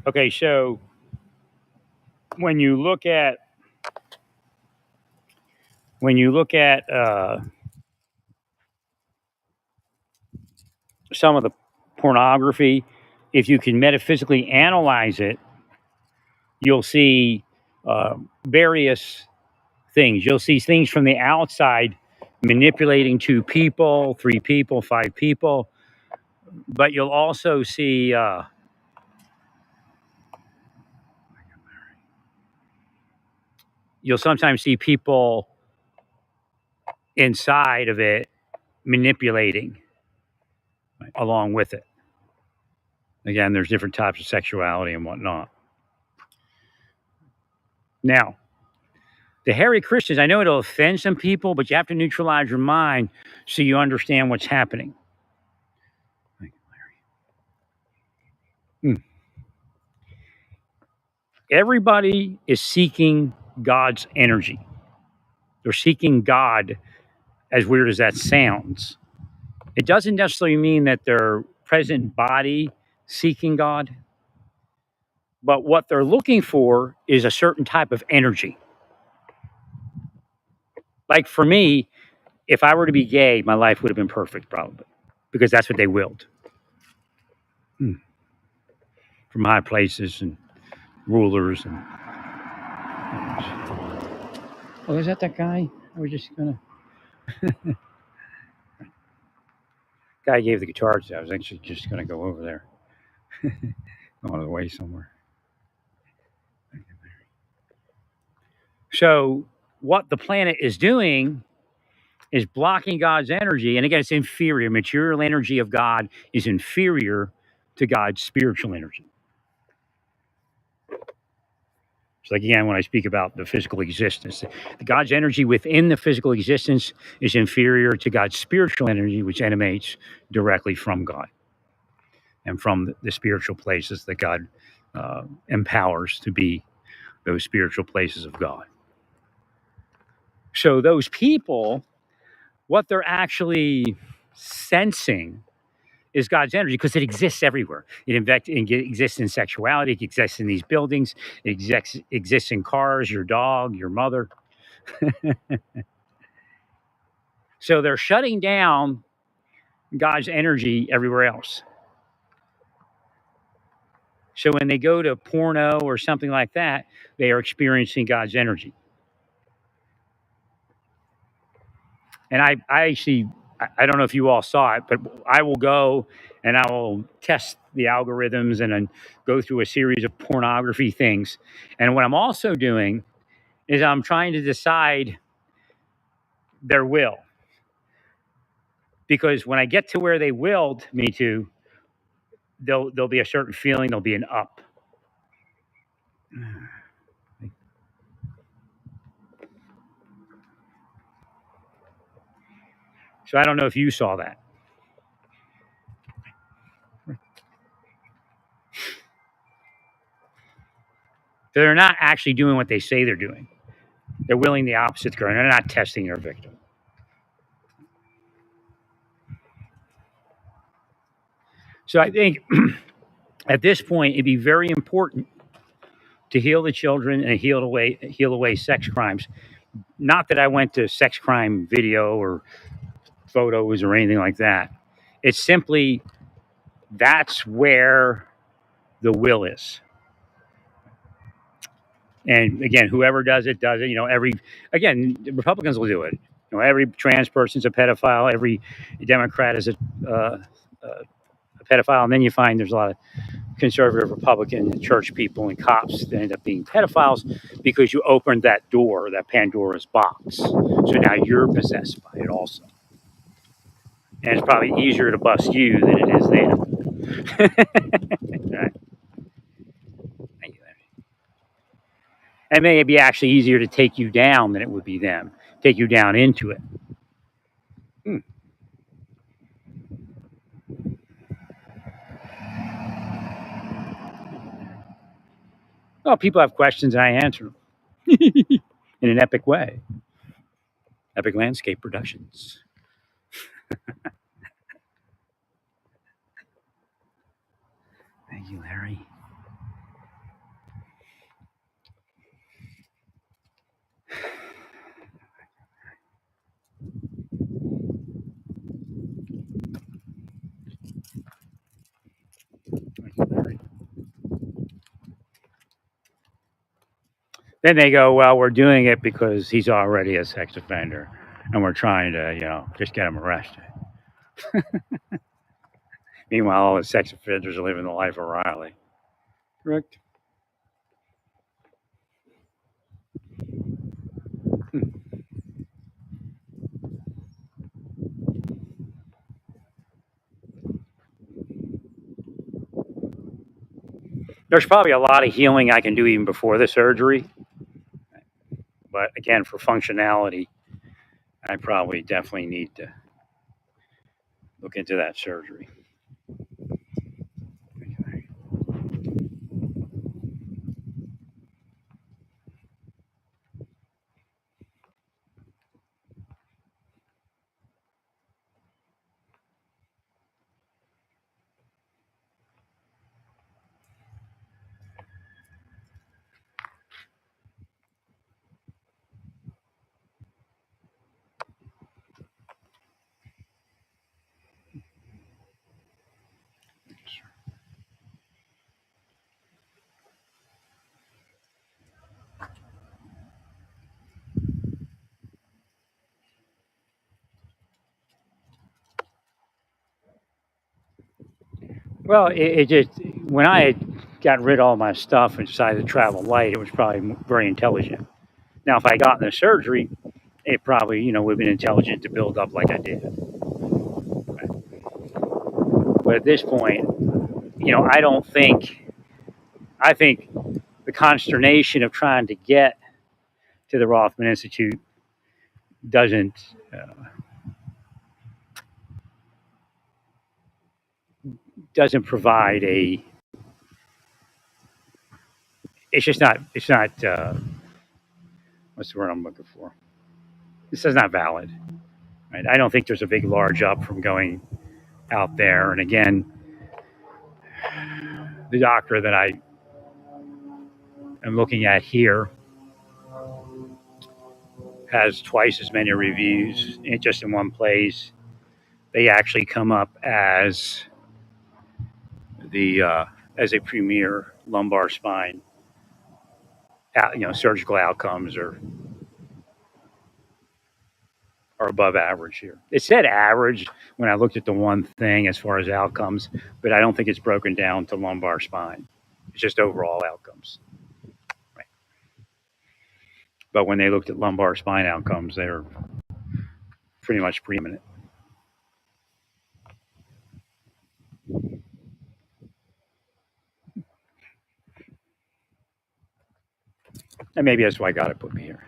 Okay, so when you look at when you look at some of the pornography, if you can metaphysically analyze it, you'll see various things. You'll see things from the outside manipulating two people, three people, five people, but you'll also see. You'll sometimes see people inside of it manipulating along with it. Again, there's different types of sexuality and whatnot. Now, the Hare Krishnas, I know it'll offend some people, but you have to neutralize your mind so you understand what's happening. Hmm. Everybody is seeking God's energy. They're seeking God, as weird as that sounds. It doesn't necessarily mean that their present body seeking God, but what they're looking for is a certain type of energy. Like for me, if I were to be gay, my life would have been perfect, probably, because that's what they willed from high places and rulers. And oh, is that guy? I was just gonna. Guy gave the guitar to. I was actually just gonna go over there, on the way somewhere. So what the planet is doing is blocking God's energy, and again, it's inferior. Material energy of God is inferior to God's spiritual energy. So like again, when I speak about the physical existence, God's energy within the physical existence is inferior to God's spiritual energy, which emanates directly from God and from the spiritual places that God empowers to be those spiritual places of God. So those people, what they're actually sensing is God's energy because it exists everywhere. It exists in sexuality. It exists in these buildings. It exists in cars, your dog, your mother. So they're shutting down God's energy everywhere else. So when they go to porno or something like that, they are experiencing God's energy. And I actually, I don't know if you all saw it, but I will go and I will test the algorithms and then go through a series of pornography things. And what I'm also doing is I'm trying to decide their will. Because when I get to where they willed me to, there'll be a certain feeling, there'll be an up. So I don't know if you saw that. They're not actually doing what they say they're doing. They're willing the opposite to occur. They're not testing their victim. So I think at this point, it'd be very important to heal the children and heal away sex crimes. Not that I went to sex crime video or photos or anything like that. It's simply that's where the will is. And again, whoever does it does it. The Republicans will do it. Every trans person's a pedophile. Every Democrat is a pedophile, and then you find there's a lot of conservative Republican and church people and cops that end up being pedophiles because you opened that door, that Pandora's box. So now you're possessed by it also. And it's probably easier to bust you than it is them. Right. Thank you. And it may be actually easier to take you down than it would be them, take you down into it. Hmm. Well, people have questions and I answer them in an epic way. Epic Landscape Productions. Thank you, Larry. Then they go, well, we're doing it because he's already a sex offender, and we're trying to, just get him arrested. Meanwhile, all the sex offenders are living the life of Riley. Correct. There's probably a lot of healing I can do even before the surgery, but again, for functionality, I probably definitely need to look into that surgery. Well, it just when I had got rid of all my stuff and decided to travel light, it was probably very intelligent. Now, if I got in the surgery, it probably would have been intelligent to build up like I did. But at this point, I don't think. I think the consternation of trying to get to the Rothman Institute doesn't doesn't provide a. It's just not. It's not. What's the word I'm looking for? This is not valid. Right? I don't think there's a big large up from going out there. And again, the doctor that I am looking at here has twice as many reviews just in one place. They actually come up the as a premier lumbar spine. Surgical outcomes are above average here. It said average when I looked at the one thing as far as outcomes, but I don't think it's broken down to lumbar spine. It's just overall outcomes. Right. But when they looked at lumbar spine outcomes, they're pretty much preeminent. And maybe that's why God had put me here.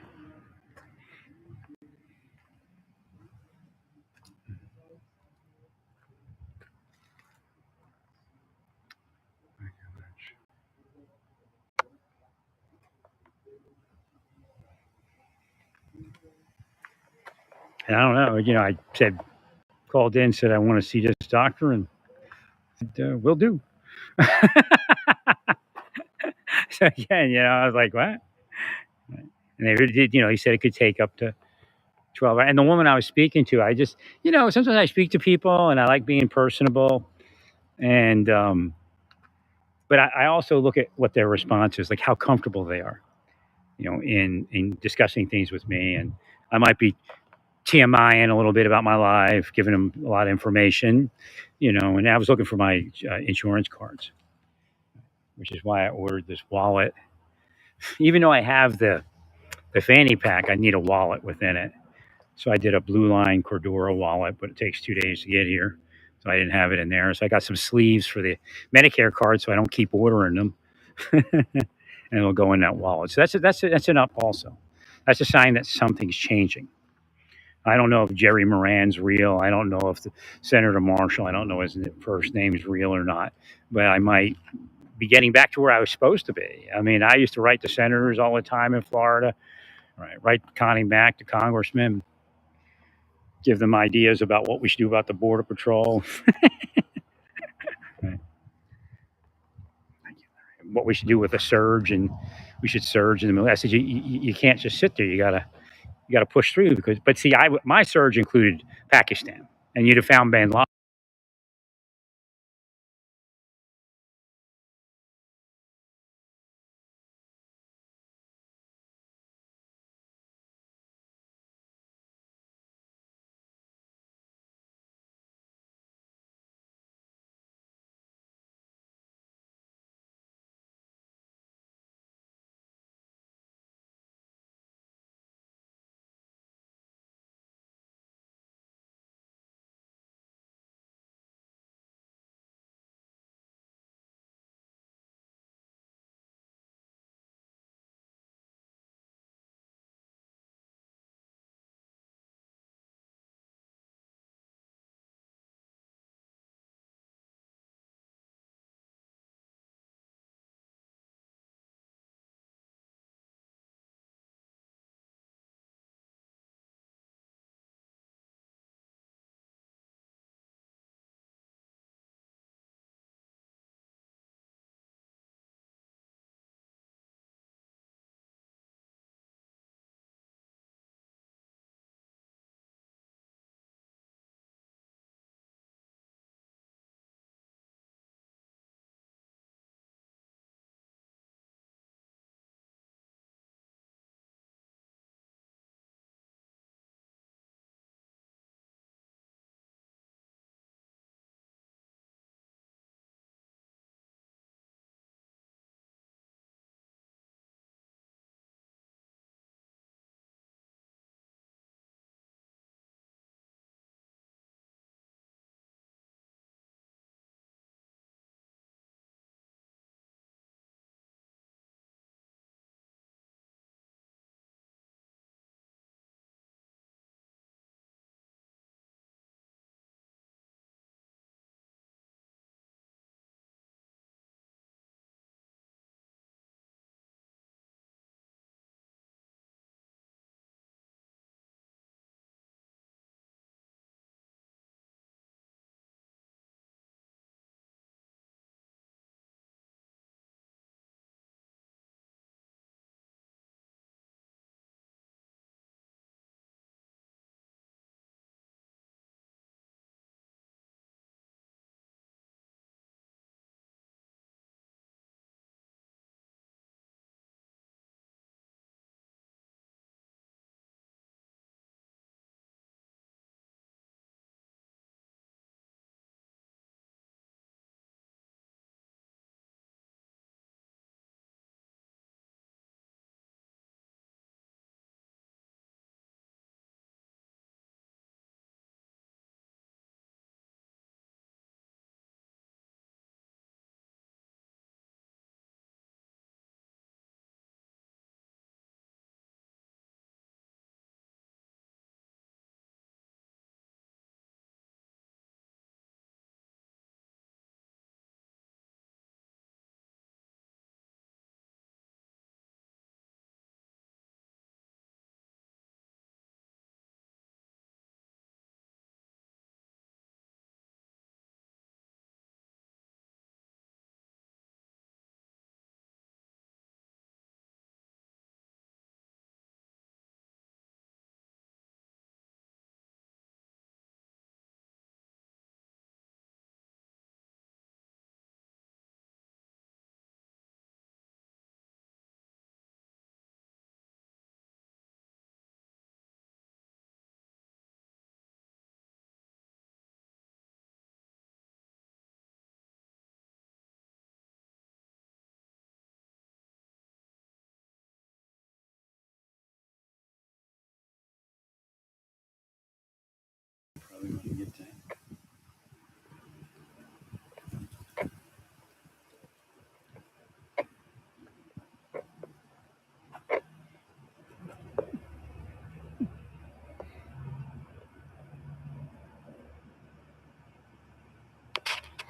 And I don't know. I called in, said I want to see this doctor, and said, we'll do. So again, I was like, what? And they did. He said it could take up to 12 hours. And the woman I was speaking to, I just, sometimes I speak to people and I like being personable. And, but I also look at what their response is, like how comfortable they are, in discussing things with me. And I might be TMIing a little bit about my life, giving them a lot of information, and I was looking for my insurance cards, which is why I ordered this wallet. Even though I have the fanny pack, I need a wallet within it. So I did a Blue Line Cordura wallet, but it takes 2 days to get here. So I didn't have it in there. So I got some sleeves for the Medicare card so I don't keep ordering them. And it'll go in that wallet. So that's an up also. That's a sign that something's changing. I don't know if Jerry Moran's real. I don't know if Senator Marshall, I don't know his first name is real or not. But I might be getting back to where I was supposed to be. I mean, I used to write to senators all the time in Florida, right? Write Connie Mack to congressmen, give them ideas about what we should do about the border patrol, right? What we should do with a surge, and we should surge in the middle. I said you can't just sit there. You got to push through but see, my surge included Pakistan, and you'd have found Bin Laden.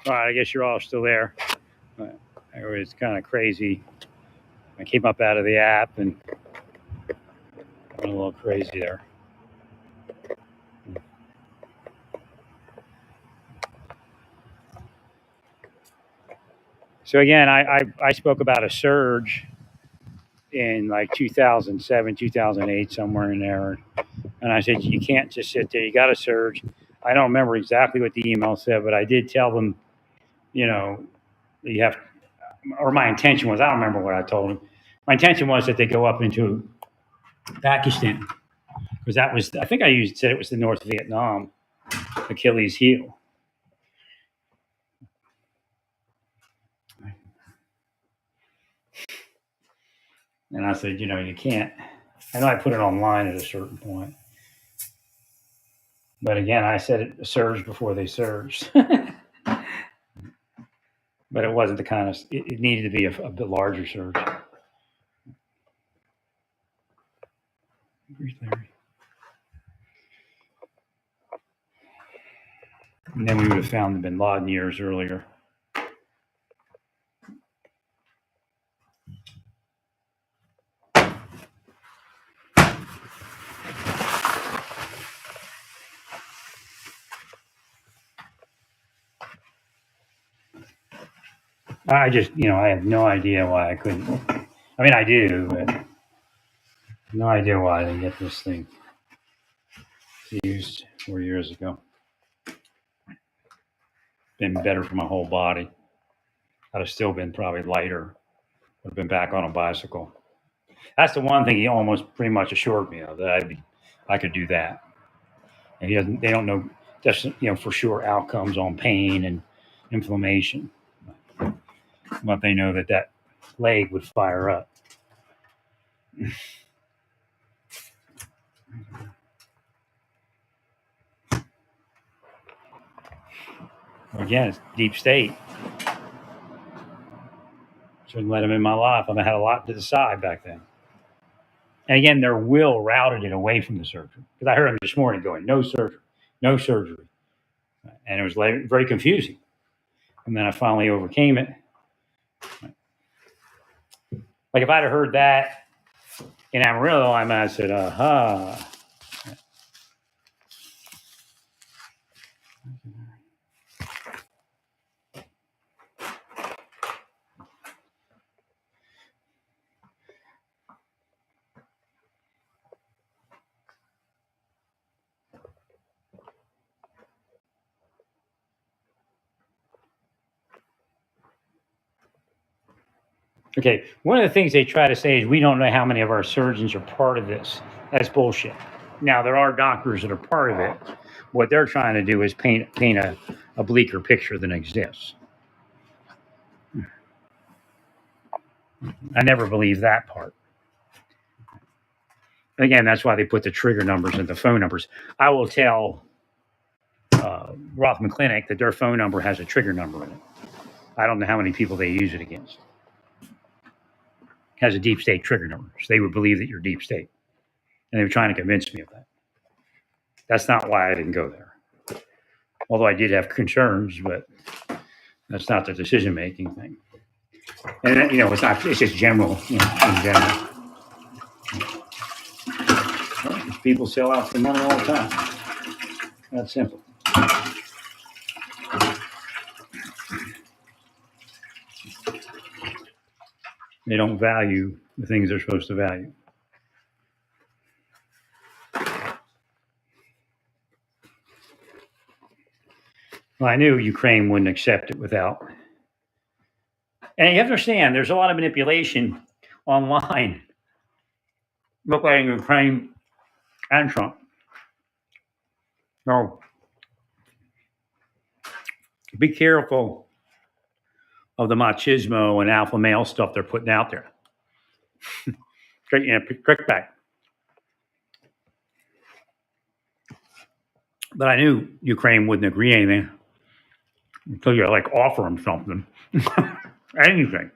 All right, I guess you're all still there. It was kind of crazy. I came up out of the app and went a little crazy there. So again, I spoke about a surge in like 2007, 2008, somewhere in there. And I said, you can't just sit there. You got to surge. I don't remember exactly what the email said, but I did tell them, you know, you have, or my intention was, I don't remember what I told them. My intention was that they go up into Pakistan because that was, I think I said it was the North Vietnam Achilles heel. And I said, you can't. I know I put it online at a certain point. But again, I said it surged before they surged. But it wasn't the kind of, it needed to be a bit larger surge. And then we would have found the bin Laden years earlier. I just, I have no idea why I couldn't. I mean, I do, but no idea why I didn't get this thing used 4 years ago. Been better for my whole body. I'd have still been probably lighter. Would have been back on a bicycle. That's the one thing he almost pretty much assured me of, that I could do that. And they don't know just for sure outcomes on pain and inflammation, but they know that leg would fire up. Again, it's deep state. Shouldn't let them in my life. I had a lot to decide back then. And again, their will routed it away from the surgery. Because I heard him this morning going, no surgery, no surgery. And it was very confusing. And then I finally overcame it. Like if I'd have heard that in Amarillo, I might have said, aha. Okay, one of the things they try to say is we don't know how many of our surgeons are part of this. That's bullshit. Now, there are doctors that are part of it. What they're trying to do is paint a bleaker picture than exists. I never believed that part. Again, that's why they put the trigger numbers and the phone numbers. I will tell Rothman Clinic that their phone number has a trigger number in it. I don't know how many people they use it against. It has a deep state trigger number, so they would believe that you're deep state. And they were trying to convince me of that. That's not why I didn't go there. Although I did have concerns, but that's not the decision-making thing. And it's just general, in general. Well, people sell out for money all the time. That's simple. They don't value the things they're supposed to value. Well, I knew Ukraine wouldn't accept it without. And you have to understand, there's a lot of manipulation online. Look like Ukraine and Trump. So be careful of the machismo and alpha male stuff they're putting out there. Trick back. But I knew Ukraine wouldn't agree anything until you offer them something. Anything.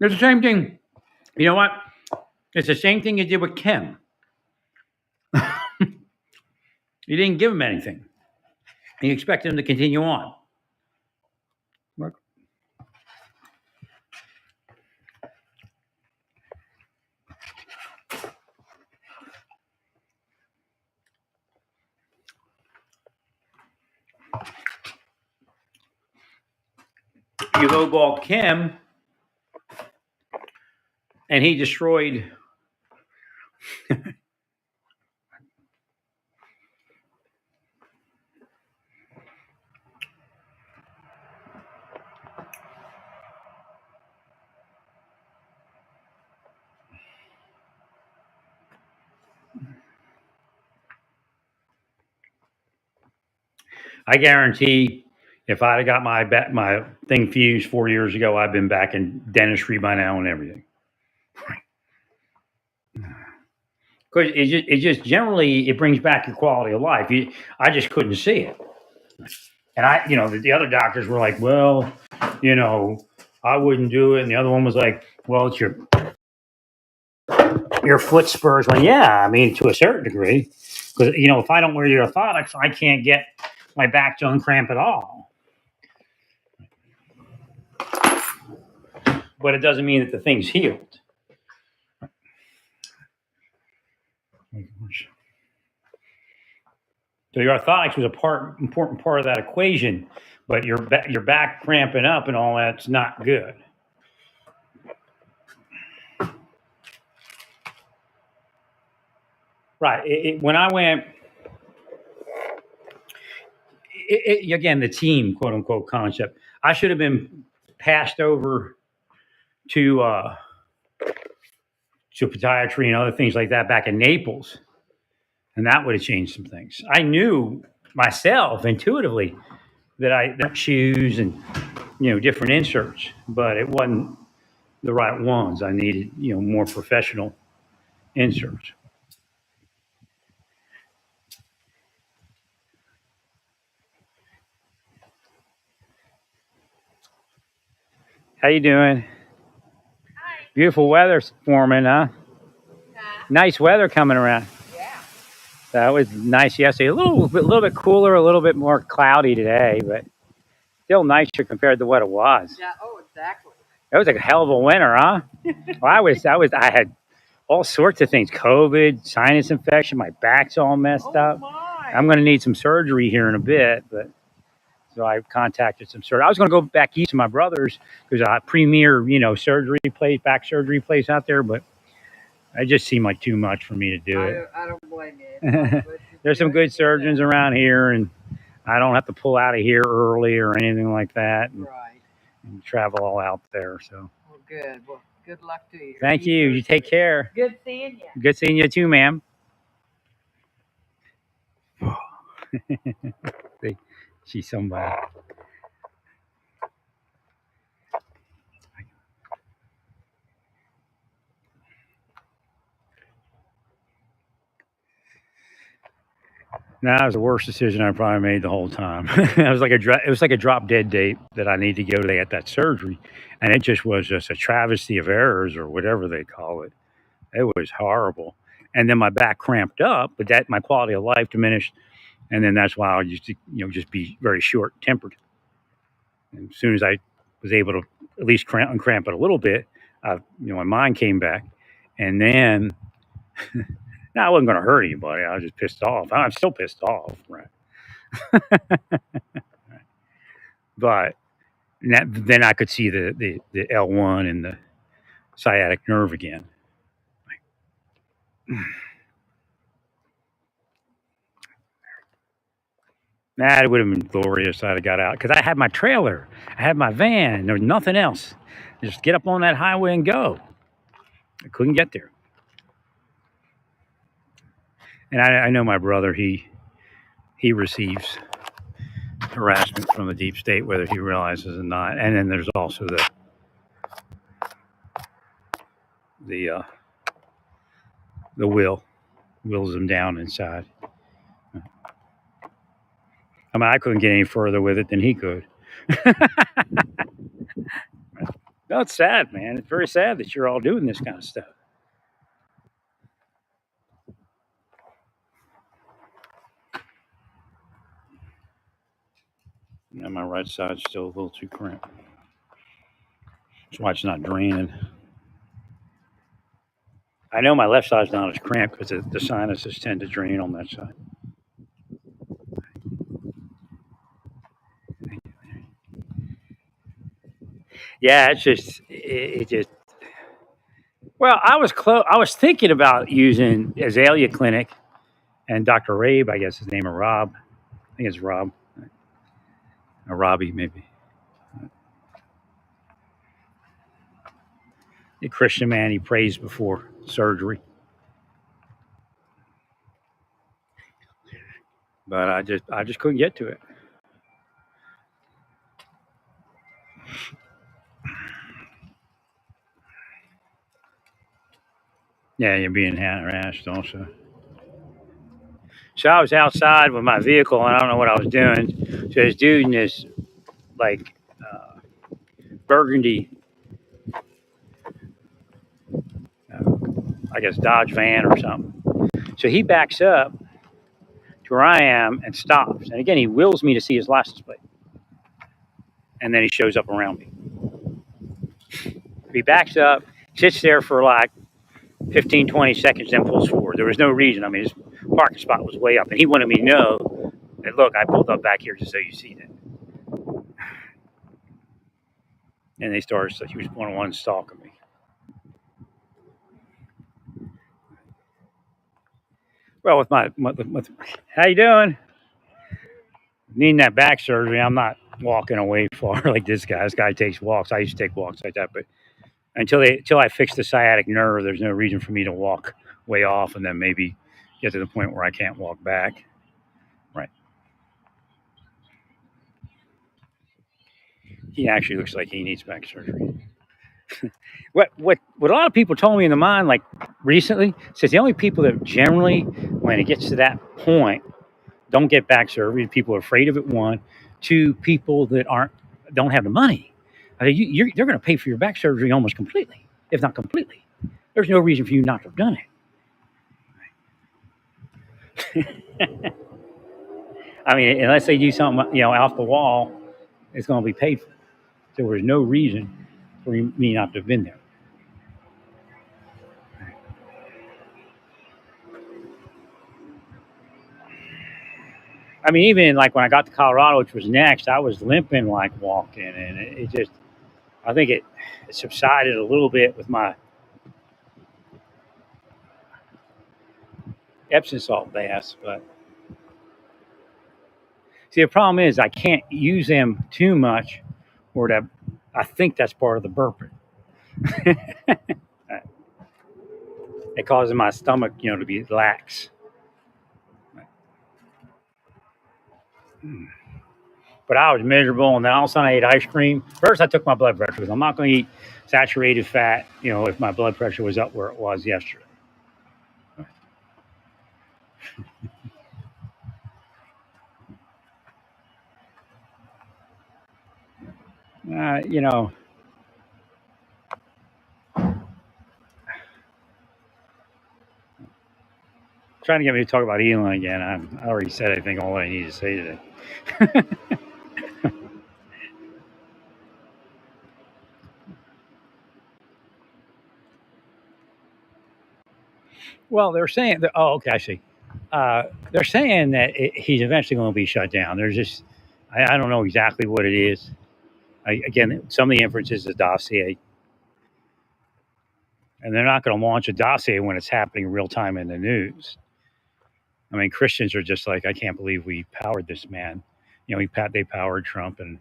It's the same thing. You know what? It's the same thing you did with Kim. You didn't give him anything. You expect him to continue on. Mark. You lowball Kim, and he destroyed. I guarantee, if I'd have got my thing fused 4 years ago, I've been back in dentistry by now and everything. Because it just generally it brings back your quality of life. I just couldn't see it, and the other doctors were like, well, you know, I wouldn't do it, and the other one was like, well, it's your foot spurs. Well, yeah, I mean, to a certain degree, because if I don't wear the orthotics, I can't get my back to uncramp at all. But it doesn't mean that the thing's healed. So your orthotics was important part of that equation, but your back cramping up and all that's not good. Right. When I went, again, the team quote unquote concept. I should have been passed over to podiatry and other things like that back in Naples, and that would have changed some things. I knew myself intuitively that shoes and different inserts, but it wasn't the right ones. I needed more professional inserts. How you doing? Beautiful weather forming, huh? Nice weather coming around. That was nice yesterday. A little bit cooler, a little bit more cloudy today, but still nicer compared to what it was. Yeah. Oh, exactly. It was a hell of a winter, huh? Well, I had all sorts of things: COVID, sinus infection, my back's all messed Oh up. my. I'm going to need some surgery here in a bit, but so I contacted some surgery. I was going to go back east to my brother's because a premier, back surgery place out there, but it just seemed like too much for me to do it. I don't blame you. There's some good surgeons around here, and I don't have to pull out of here early or anything like that, Right. and travel all out there. So Well, good. Well, good luck to you. thank you. You take care. Good seeing you. Good seeing you too, ma'am. See, she's somebody. No, that was the worst decision I probably made the whole time. It was like a drop dead date that I need to go to get that surgery, and it just was just a travesty of errors or whatever they call it. It was horrible, and then my back cramped up, but that my quality of life diminished, and then that's why I used to just be very short tempered. And as soon as I was able to at least uncramp it a little bit, my mind came back, and then no, I wasn't going to hurt anybody. I was just pissed off. I'm still pissed off, right? But then I could see the L1 and the sciatic nerve again. Nah, it would have been glorious. I'd have got out because I had my trailer, I had my van. There was nothing else. Just get up on that highway and go. I couldn't get there, and I know my brother. He receives harassment from the deep state, whether he realizes it or not. And then there's also the the wills him down inside. I mean, I couldn't get any further with it than he could. No, it's sad, man. It's very sad that you're all doing this kind of stuff. And my right side's still a little too cramped. That's why it's not draining. I know my left side's not as cramped because the sinuses tend to drain on that side. Yeah, it's just it just. Well, I was close. I was thinking about using Azalea Clinic and Dr. Rabe. I guess his name is Rob. I think it's Rob or Robbie maybe. A Christian man. He prays before surgery. But I just couldn't get to it. Yeah, you're being harassed also. So I was outside with my vehicle and I don't know what I was doing. So this dude in this like burgundy, uh, I guess Dodge van or something. So he backs up to where I am and stops. And again, he wills me to see his license plate. And then he shows up around me. He backs up, sits there for like 15, 20 seconds, then pulls forward. There was no reason. I mean, his parking spot was way up, and he wanted me to know that, look, I pulled up back here just so you see that. And they started, so he was one-on-one stalking me. Well, with how you doing? Needing that back surgery, I'm not walking away far like this guy. This guy takes walks. I used to take walks like that, but until I fix the sciatic nerve, there's no reason for me to walk way off and then maybe get to the point where I can't walk back. Right. He actually looks like he needs back surgery. What a lot of people told me in the mind, like recently, says the only people that generally, when it gets to that point, don't get back surgery, people are afraid of it. One, two, people that don't have the money. I mean, they're going to pay for your back surgery almost completely, if not completely. There's no reason for you not to have done it. I mean, unless they do something, off the wall, it's going to be paid for. So there's no reason for me not to have been there. I mean, even like when I got to Colorado, which was next, I was limping like walking, and it just, I think it subsided a little bit with my Epsom salt baths. But see, the problem is I can't use them too much, or that I think that's part of the burping. It causes my stomach, to be lax. But I was miserable, and then all of a sudden I ate ice cream. First, I took my blood pressure because I'm not going to eat saturated fat, if my blood pressure was up where it was yesterday. Uh, you know, trying to get me to talk about Elon again. I already said I think all I need to say today. Well, they're saying that. Oh, okay, I see. They're saying that he's eventually going to be shut down. There's just, I don't know exactly what it is. Again, some of the inferences is dossier, and they're not going to launch a dossier when it's happening real time in the news. I mean, Christians are just like, I can't believe we powered this man. They powered Trump and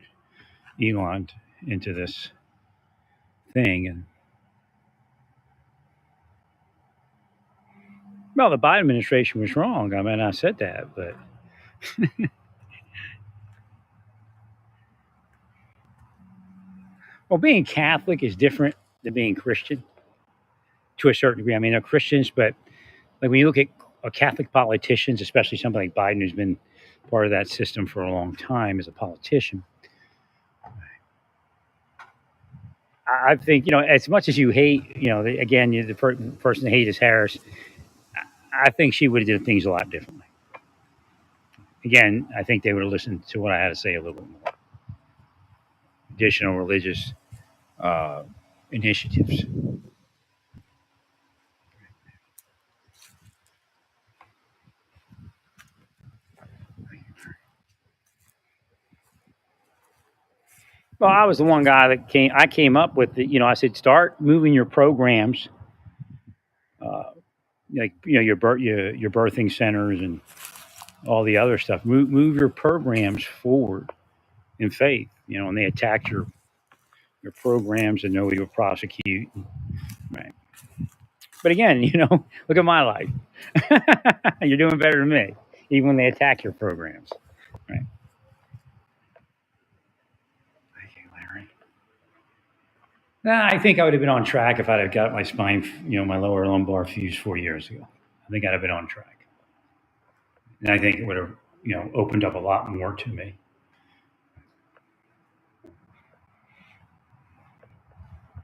Elon into this thing, and well, the Biden administration was wrong. I mean, I said that, but well, being Catholic is different than being Christian to a certain degree. I mean, they're Christians, but like when you look at Catholic politicians, especially somebody like Biden, who's been part of that system for a long time as a politician, I think as much as you hate, again, the person that hate is Harris. I think she would have did things a lot differently. Again, I think they would have listened to what I had to say a little bit more. traditional religious initiatives. Well, I was the one guy that came. I came up with the. I said start moving your programs, uh, like your birthing centers and all the other stuff. Move your programs forward in faith. And they attack your programs and know you'll prosecute. Right. But again, look at my life. You're doing better than me, even when they attack your programs. Right. Thank you, Larry. Nah, I think I would have been on track if I'd have got my spine, my lower lumbar fused 4 years ago. I think I'd have been on track. And I think it would have, opened up a lot more to me.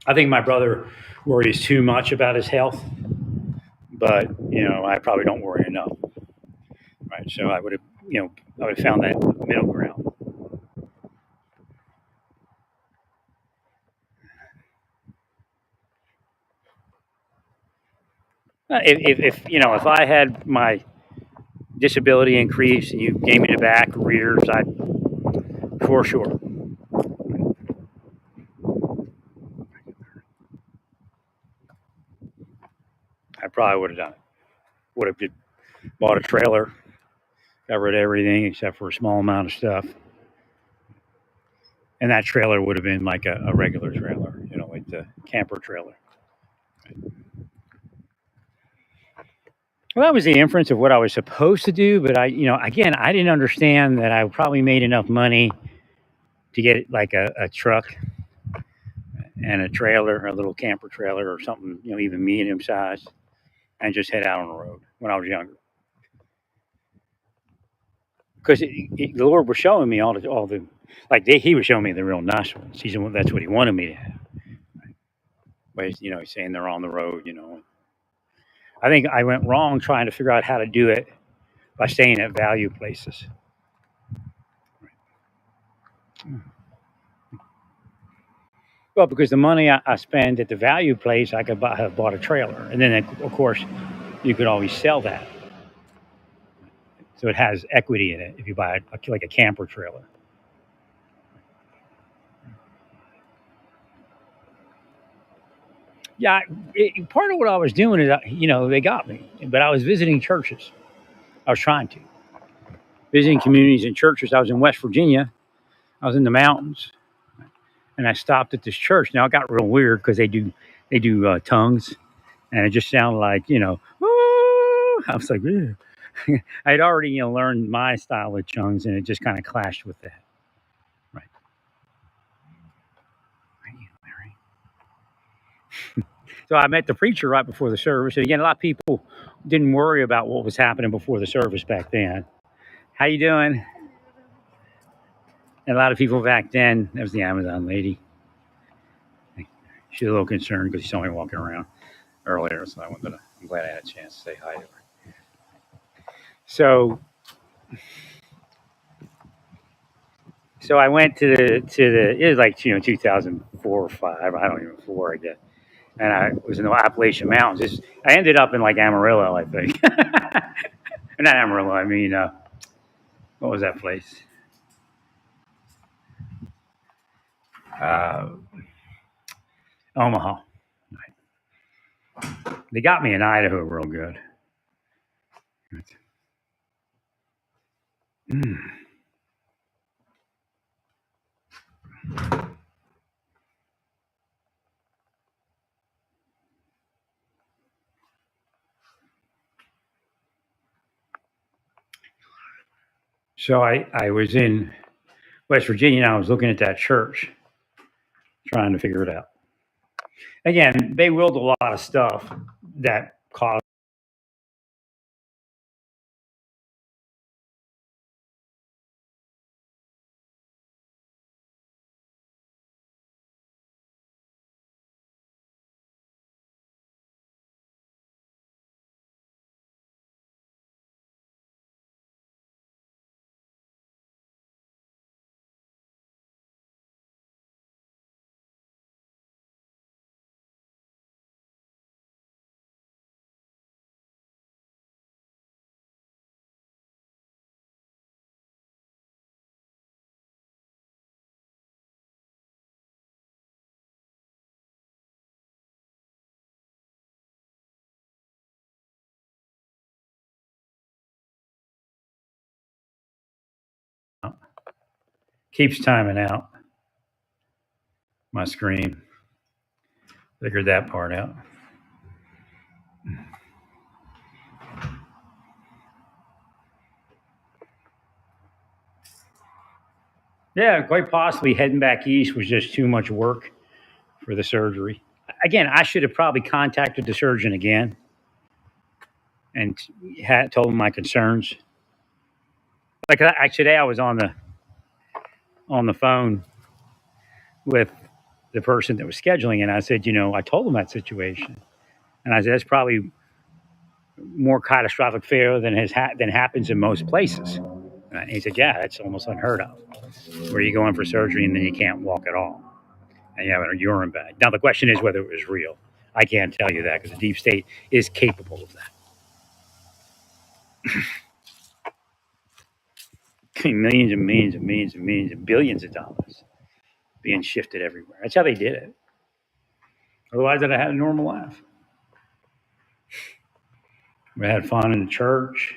I think my brother worries too much about his health, but I probably don't worry enough. Right. So I would have, I would have found that middle ground. If I had my disability increase and you gave me the back rears, I'd for sure. I probably would have done it. Would have just bought a trailer, covered everything except for a small amount of stuff, and that trailer would have been like a regular trailer, like the camper trailer. Well, that was the inference of what I was supposed to do, but again, I didn't understand that I probably made enough money to get like a truck and a trailer, a little camper trailer or something, even medium size, and just head out on the road when I was younger. Because the Lord was showing me all the like he was showing me the real nice ones. That's what He wanted me to have. But He's saying they're on the road. I think I went wrong trying to figure out how to do it by staying at value places. Well, because the money I spend at the value place, I could have bought a trailer, and then of course you could always sell that, so it has equity in it if you buy like a camper trailer. Yeah, part of what I was doing is, they got me, but I was visiting churches. I was trying to visiting communities and churches. I was in West Virginia. I was in the mountains, and I stopped at this church. Now it got real weird because they do tongues, and it just sounded like "Woo!" I was like, "Ew." I had already learned my style of tongues, and it just kind of clashed with that. Right. Thank you, Larry. So I met the preacher right before the service, and again, a lot of people didn't worry about what was happening before the service back then. How you doing? And a lot of people back then, that was the Amazon lady. She's a little concerned because she saw me walking around earlier, so I'm glad I had a chance to say hi to her. So, so I went to it was like 2004 or five, I don't even 4 I guess, and I was in the Appalachian Mountains. I ended up in like Amarillo, I think. Not Amarillo. I mean, what was that place? Uh, Omaha. They got me in Idaho real good. Mm. So I was in West Virginia and I was looking at that church, trying to figure it out. Again, they willed a lot of stuff that caused Keeps timing out my screen. Figured that part out. Yeah, quite possibly heading back east was just too much work for the surgery. Again, I should have probably contacted the surgeon again and told him my concerns. Like today, I was on the phone with the person that was scheduling, and I said, I told him that situation, and I said that's probably more catastrophic failure than happens in most places. And he said, yeah, that's almost unheard of, where you go in for surgery and then you can't walk at all, and you have a urine bag. Now the question is whether it was real. I can't tell you that because the deep state is capable of that. I mean, millions and millions and millions and millions and billions of dollars being shifted everywhere. That's how they did it. Otherwise, I'd have had a normal life. We had fun in the church,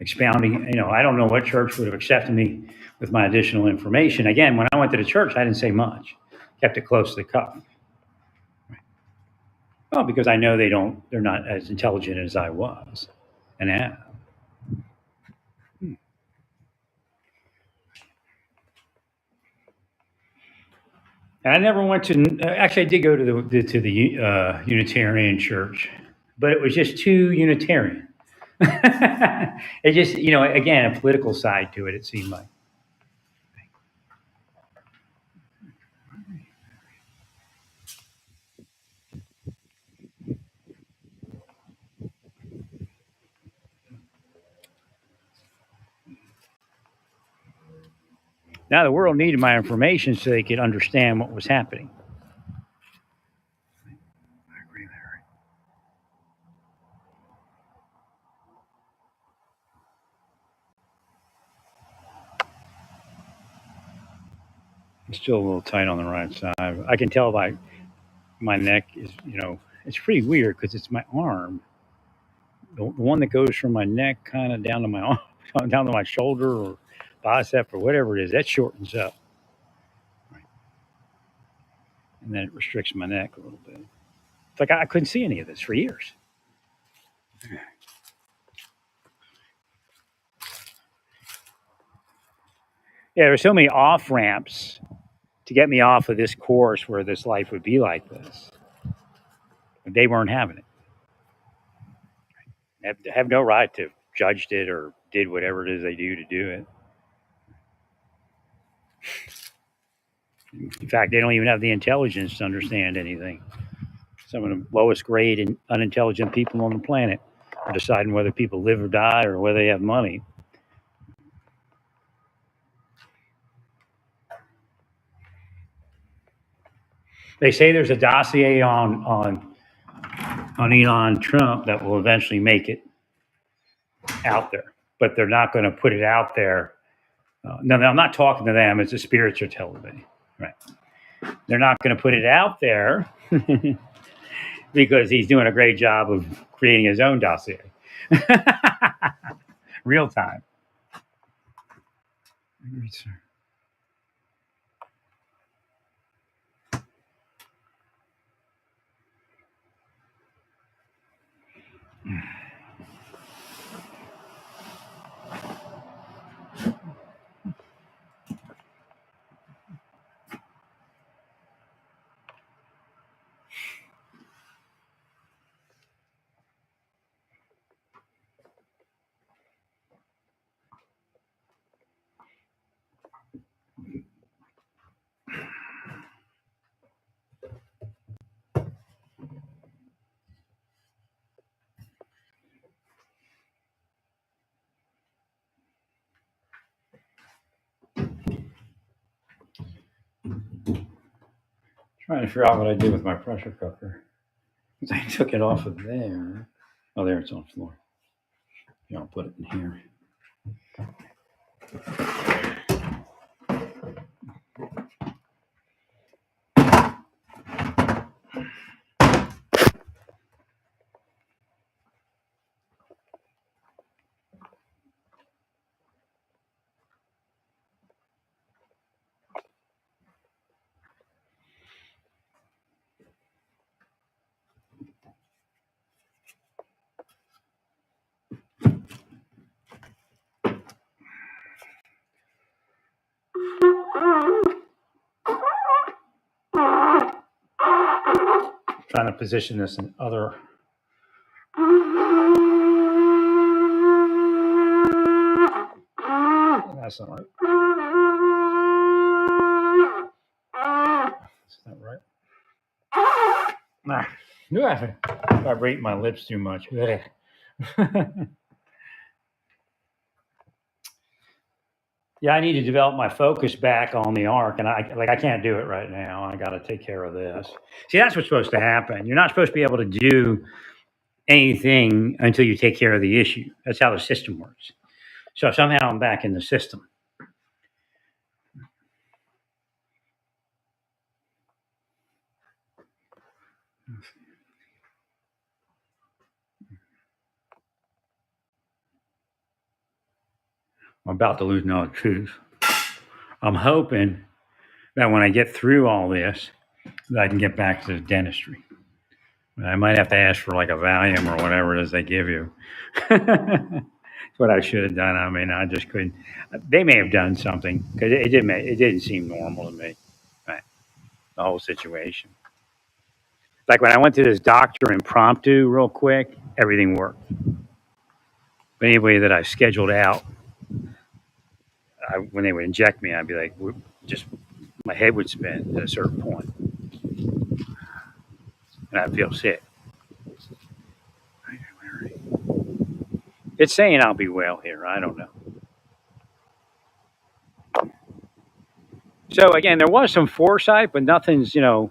expounding. I don't know what church would have accepted me with my additional information. Again, when I went to the church, I didn't say much, kept it close to the cuff. Well, because I know they're not as intelligent as I was and am. And I never went to. Actually, I did go to the Unitarian church, but it was just too Unitarian. It just, again, a political side to it. It seemed like. Now the world needed my information so they could understand what was happening. I agree, Larry. I'm still a little tight on the right side. I can tell by my neck is, it's pretty weird because it's my arm, the one that goes from my neck kind of down to my arm, down to my shoulder or bicep or whatever it is. That shortens up, and then it restricts my neck a little bit. It's like I couldn't see any of this for years. Yeah, there were so many off ramps to get me off of this course where this life would be like this. They weren't having it. Have no right to judged it or did whatever it is they do to do it. In fact, they don't even have the intelligence to understand anything. Some of the lowest grade and unintelligent people on the planet are deciding whether people live or die or whether they have money. They say there's a dossier on Elon Trump that will eventually make it out there, but they're not going to put it out there. No, I'm not talking to them. It's a spiritual television, right? They're not going to put it out there because he's doing a great job of creating his own dossier, real time. Trying to figure out what I did with my pressure cooker. I took it off of there. Oh, there it's on the floor. Yeah, I'll put it in here. trying to position this in other. That's not right. That's not right. Nah. I vibrate my lips too much. Yeah, I need to develop my focus back on the arc, and I can't do it right now. I got to take care of this. See, that's what's supposed to happen. You're not supposed to be able to do anything until you take care of the issue. That's how the system works. So somehow I'm back in the system. I'm about to lose no tooth. I'm hoping that when I get through all this, that I can get back to dentistry. I might have to ask for like a Valium or whatever it is they give you. That's what I should have done. I mean, I just couldn't. They may have done something because it didn't seem normal to me. Right, the whole situation. Like when I went to this doctor impromptu, real quick, everything worked. But anybody that I scheduled out, when they would inject me, I'd be like, just my head would spin at a certain point, and I'd feel sick. It's saying I'll be well here. I don't know. So again, there was some foresight, but nothing's. I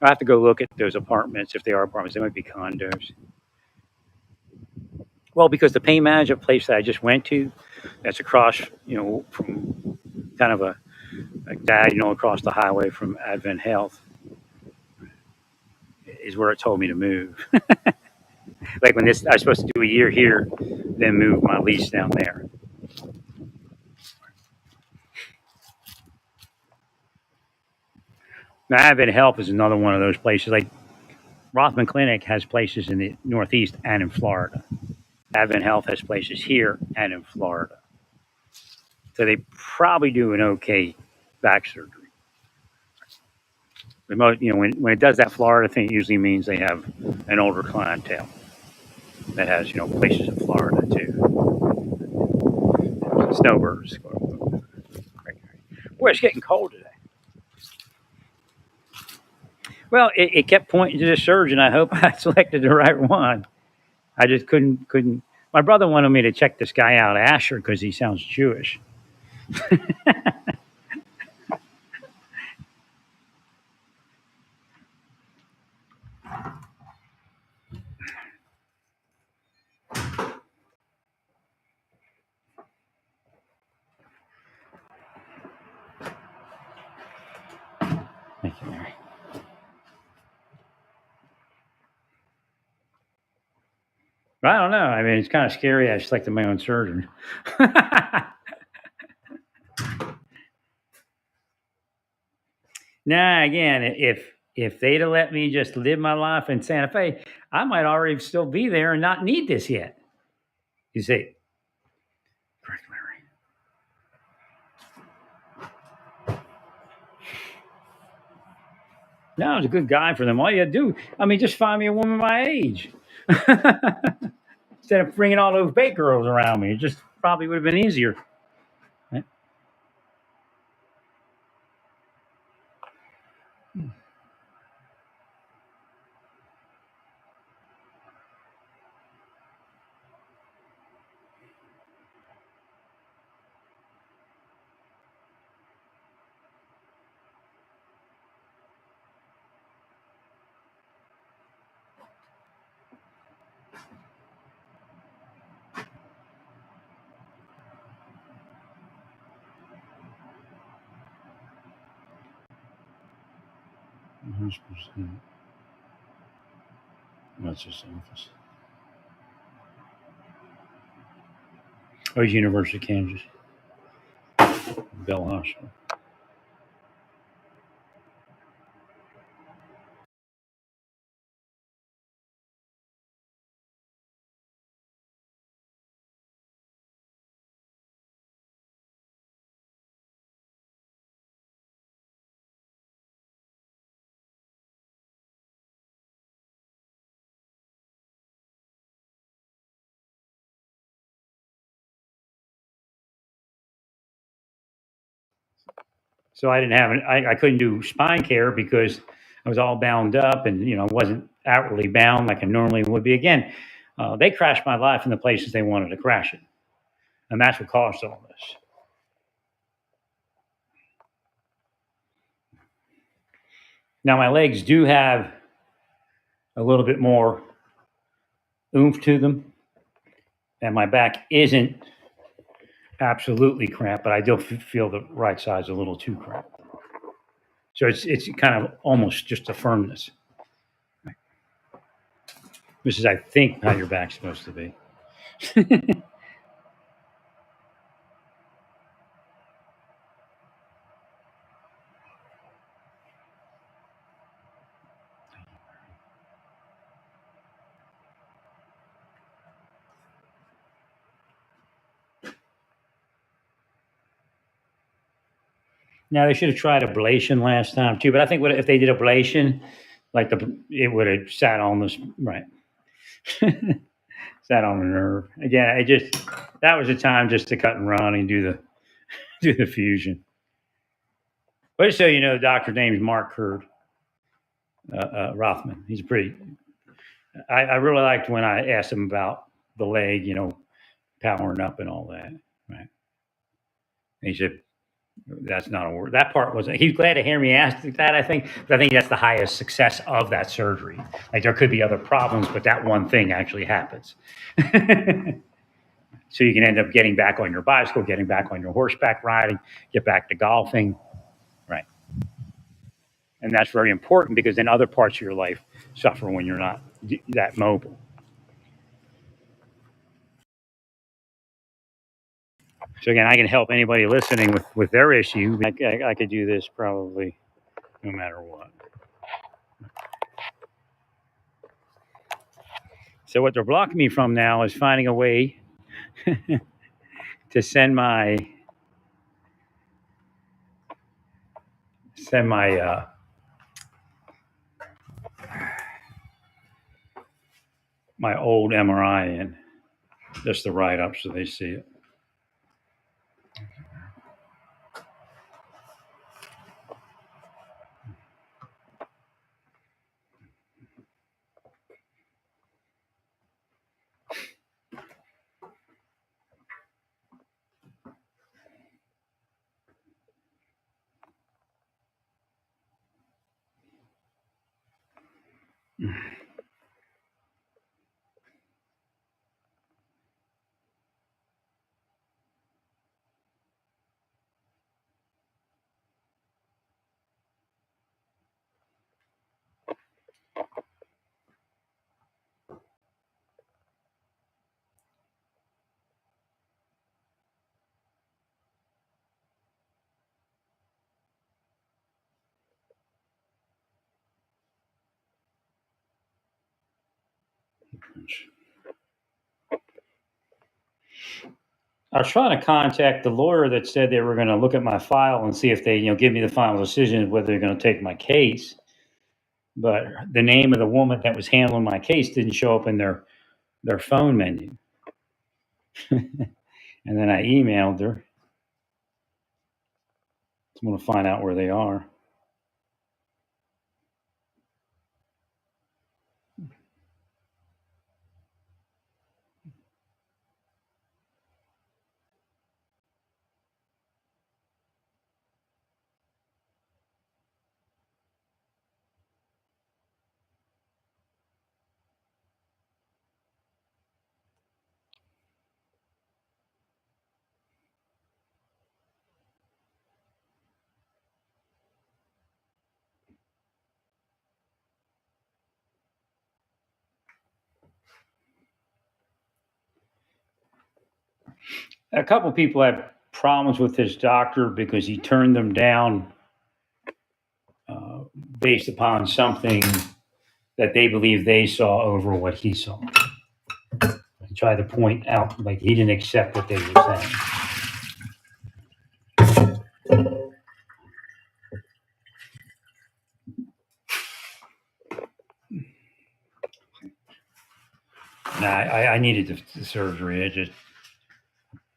have to go look at those apartments if they are apartments. They might be condos. Well, because the pain management place that I just went to, that's across, from kind of a diagonal across the highway from Advent Health, is where it told me to move. Like when I was supposed to do a year here, then move my lease down there. Now, Advent Health is another one of those places. Like Rothman Clinic has places in the Northeast and in Florida. Advent Health has places here and in Florida. So they probably do an okay back surgery. But when it does that Florida thing, it usually means they have an older clientele that has, places in Florida too. Snowbirds. Boy, it's getting cold today. Well, it kept pointing to the surgeon. I hope I selected the right one. I just couldn't. My brother wanted me to check this guy out, Asher, because he sounds Jewish. Thank you, Mary. I don't know. I mean, it's kind of scary. I selected my own surgeon. Nah, again, if they'd have let me just live my life in Santa Fe, I might already still be there and not need this yet. You see, correct, Larry. No, I was a good guy for them. All you had to do, I mean, just find me a woman my age. Instead of bringing all those bait girls around me, it just probably would have been easier. Right? That's just office. Oh, it's University of Kansas. Bell Hospital. So I didn't have I couldn't do spine care because I was all bound up and wasn't outwardly bound like I normally would be. Again, they crashed my life in the places they wanted to crash it, and that's what caused all this. Now my legs do have a little bit more oomph to them, and my back isn't absolutely cramped, but I do feel the right side's a little too cramped. So it's kind of almost just a firmness. This is, I think, how your back's supposed to be. Now they should have tried ablation last time too, but I think if they did ablation, like it would have sat on this right, sat on the nerve. Again, that was the time just to cut and run and do the do the fusion. But just so you know, the doctor's name is Mark Kurd Rothman. He's pretty. I really liked when I asked him about the leg, powering up and all that. Right. And he said, that's not a word. That part wasn't. He's glad to hear me ask that. I think, but I think that's the highest success of that surgery. Like there could be other problems, but that one thing actually happens. So you can end up getting back on your bicycle, getting back on your horseback riding, get back to golfing, right? And that's very important because then other parts of your life suffer when you're not that mobile. So again, I can help anybody listening with their issue. I could do this probably no matter what. So what they're blocking me from now is finding a way to send my my old MRI in, just the write up so they see it. I was trying to contact the lawyer that said they were going to look at my file and see if they, give me the final decision whether they're going to take my case. But the name of the woman that was handling my case didn't show up in their phone menu. And then I emailed her. I'm going to find out where they are. A couple of people had problems with this doctor because he turned them down based upon something that they believe they saw over what he saw. He tried to point out like he didn't accept what they were saying. Nah, I needed the surgery. I just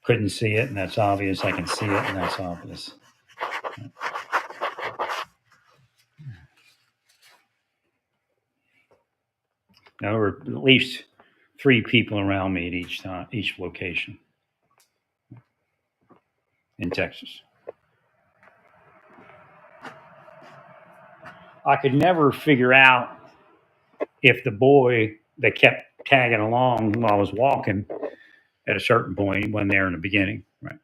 couldn't see it, and that's obvious. I can see it, and that's obvious. Now, there were at least 3 people around me at each location in Texas. I could never figure out if the boy that kept tagging along while I was walking at a certain point, he wasn't there in the beginning. Right.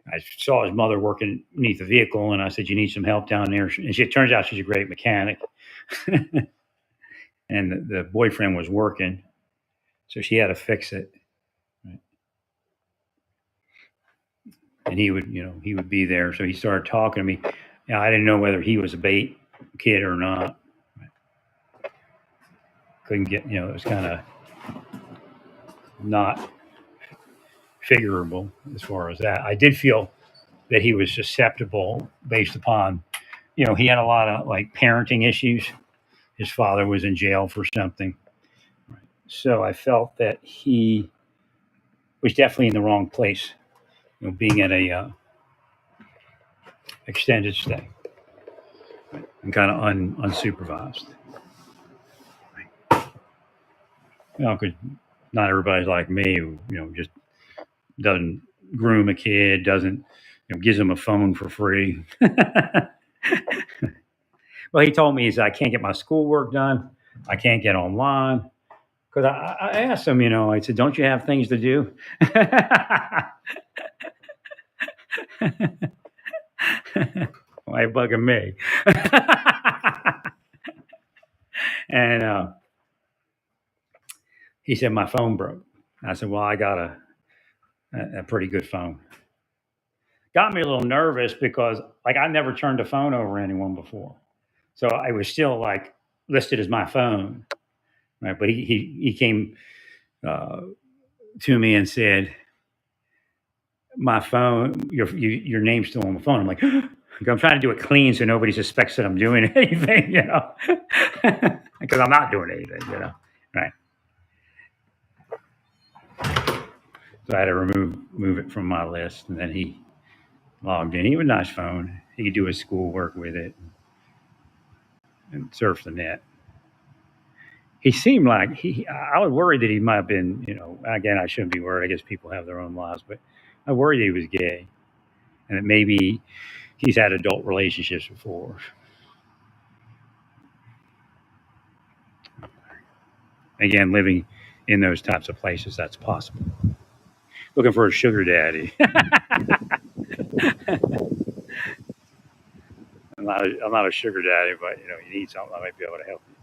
I saw his mother working beneath the vehicle, and I said, "You need some help down there." And it turns out she's a great mechanic. And the boyfriend was working, so she had to fix it. Right. And he would be there. So he started talking to me. I didn't know whether he was a bait kid or not. Couldn't get, it was kind of not figurable as far as that. I did feel that he was susceptible based upon, he had a lot of like parenting issues. His father was in jail for something. So I felt that he was definitely in the wrong place, being at a extended stay and kind of unsupervised. Because not everybody's like me who, just doesn't groom a kid, doesn't, gives them a phone for free. Well, he told me, I can't get my schoolwork done. I can't get online. Because I asked him, I said, don't you have things to do? Why you bugging me? And he said, my phone broke. I said, well, I got a pretty good phone. Got me a little nervous because, like, I never turned a phone over to anyone before. So I was still, like, listed as my phone. Right? But he came to me and said, my phone, your name's still on the phone. I'm like, I'm trying to do it clean so nobody suspects that I'm doing anything, because I'm not doing anything, right? So I had to move it from my list, and then he logged in. He had a nice phone. He could do his schoolwork with it and surf the net. He seemed like I was worried that he might have been, again, I shouldn't be worried. I guess people have their own lives, but I worried he was gay and that maybe he's had adult relationships before. Again, living in those types of places, that's possible. Looking for a sugar daddy. I'm not a sugar daddy, but you need something, I might be able to help you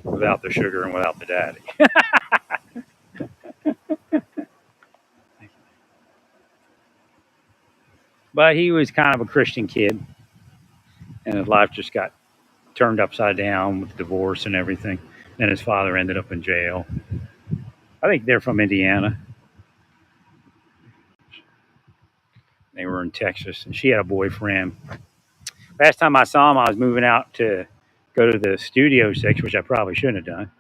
without the sugar and without the daddy. But he was kind of a Christian kid, and his life just got turned upside down with divorce and everything. And his father ended up in jail. I think they're from Indiana. They were in Texas, and she had a boyfriend. Last time I saw him, I was moving out to go to the Studio Six, which I probably shouldn't have done.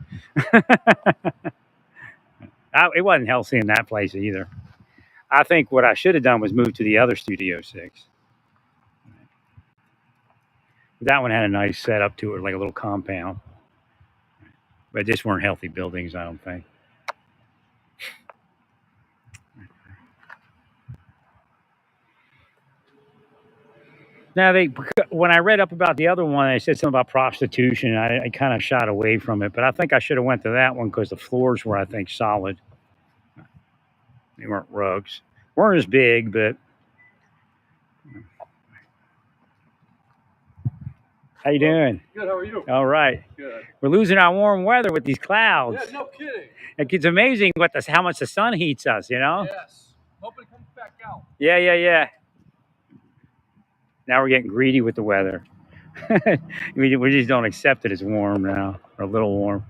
It wasn't healthy in that place either. I think what I should have done was move to the other Studio Six. That one had a nice setup to it, like a little compound. But just weren't healthy buildings, I don't think. Now, when I read up about the other one, they said something about prostitution. I kind of shot away from it, but I think I should have went to that one because the floors were, I think, solid. They weren't rugs, weren't as big, but. How you doing? Good. How are you? All right. Good. We're losing our warm weather with these clouds. Yeah, no kidding. It's amazing how much the sun heats us. Yes. Hope it comes back out. Yeah. Now we're getting greedy with the weather. we just don't accept it as warm now, or a little warm.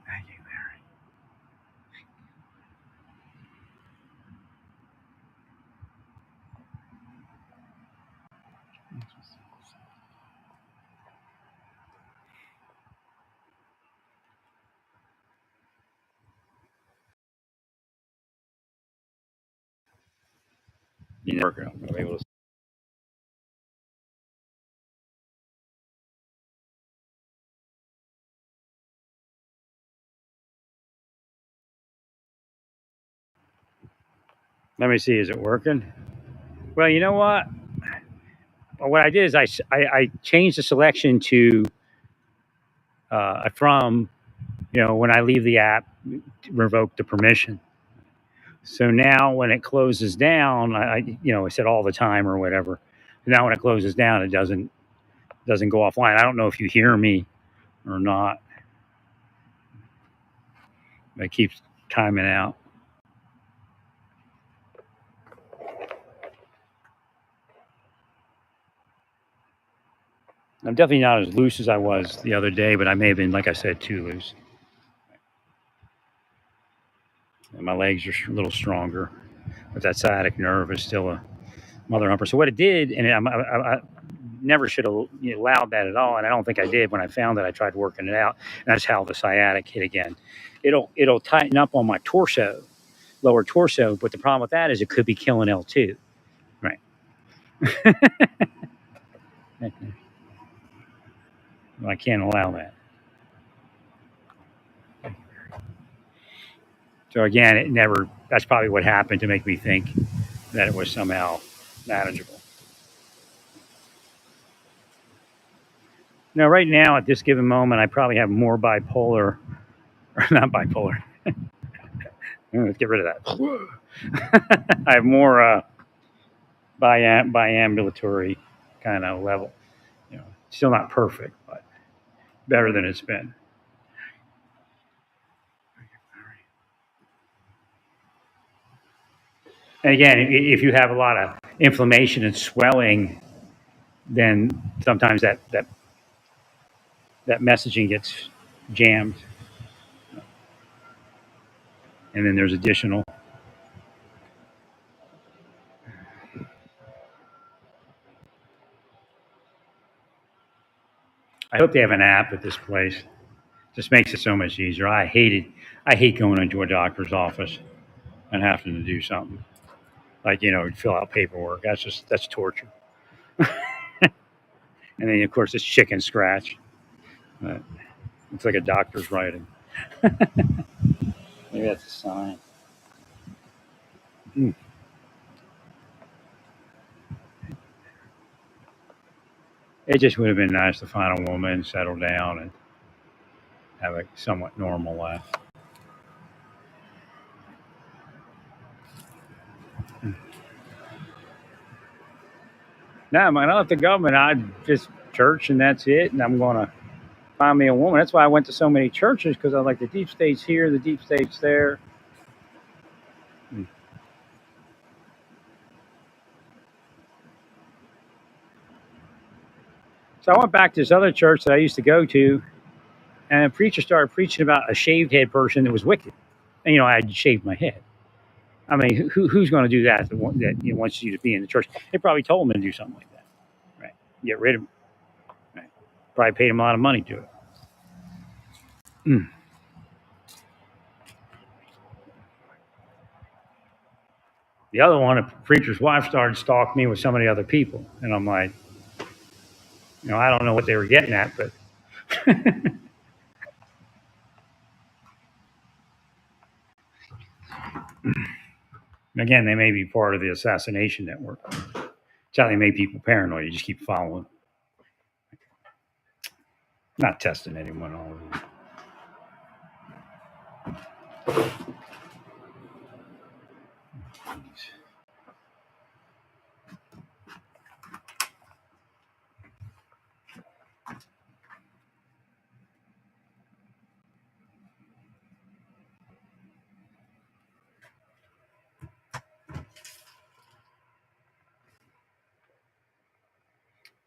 Thank you, Larry. You never gonna be able to Let me see. Is it working? Well, you know what? What I did is I changed the selection to from, when I leave the app, revoke the permission. So now when it closes down, I said all the time or whatever. Now when it closes down, it doesn't go offline. I don't know if you hear me or not. It keeps timing out. I'm definitely not as loose as I was the other day, but I may have been, like I said, too loose. And my legs are a little stronger, but that sciatic nerve is still a mother humper. So what it did, and I never should have allowed that at all, and I don't think I did. When I found it, I tried working it out, and that's how the sciatic hit again. It'll tighten up on my torso, lower torso, but the problem with that is it could be killing L2. Right. Well, I can't allow that. So again, it never. That's probably what happened to make me think that it was somehow manageable. Now, right now, at this given moment, I probably have more bipolar, or not bipolar. Let's get rid of that. I have more biambulatory kind of level. Still not perfect, but better than it's been. And again, if you have a lot of inflammation and swelling, then sometimes that messaging gets jammed, and then there's additional. I hope they have an app at this place. Just makes it so much easier. I hate going into a doctor's office and having to do something like fill out paperwork. That's torture. And then of course it's chicken scratch. But it's like a doctor's writing. Maybe that's a sign. Hmm. It just would have been nice to find a woman, settle down, and have a somewhat normal life. No, I don't have to government. I just church and that's it. And I'm going to find me a woman. That's why I went to so many churches, because I like the deep states here, the deep states there. Hmm. So I went back to this other church that I used to go to, and a preacher started preaching about a shaved head person that was wicked. And I had shaved my head. I mean, who's going to do that? That wants you to be in the church? They probably told him to do something like that, right? Get rid of him. Right? Probably paid him a lot of money to it. Mm. The other one, a preacher's wife started stalking me with some of the other people, and I'm like, I don't know what they were getting at, but again, they may be part of the assassination network. It's how they make people paranoid. You just keep following. Not testing anyone all over.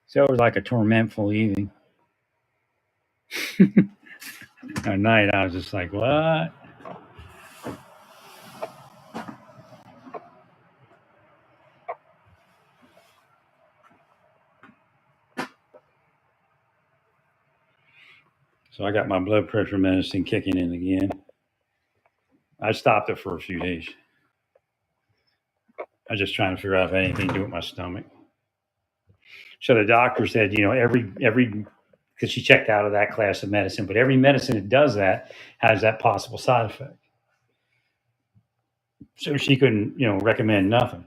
So it was like a tormentful evening. At night, I was just like, what? So I got my blood pressure medicine kicking in again. I stopped it for a few days. I was just trying to figure out if I had anything to do with my stomach. So the doctor said, every because she checked out of that class of medicine, but every medicine that does that has that possible side effect. So she couldn't, recommend nothing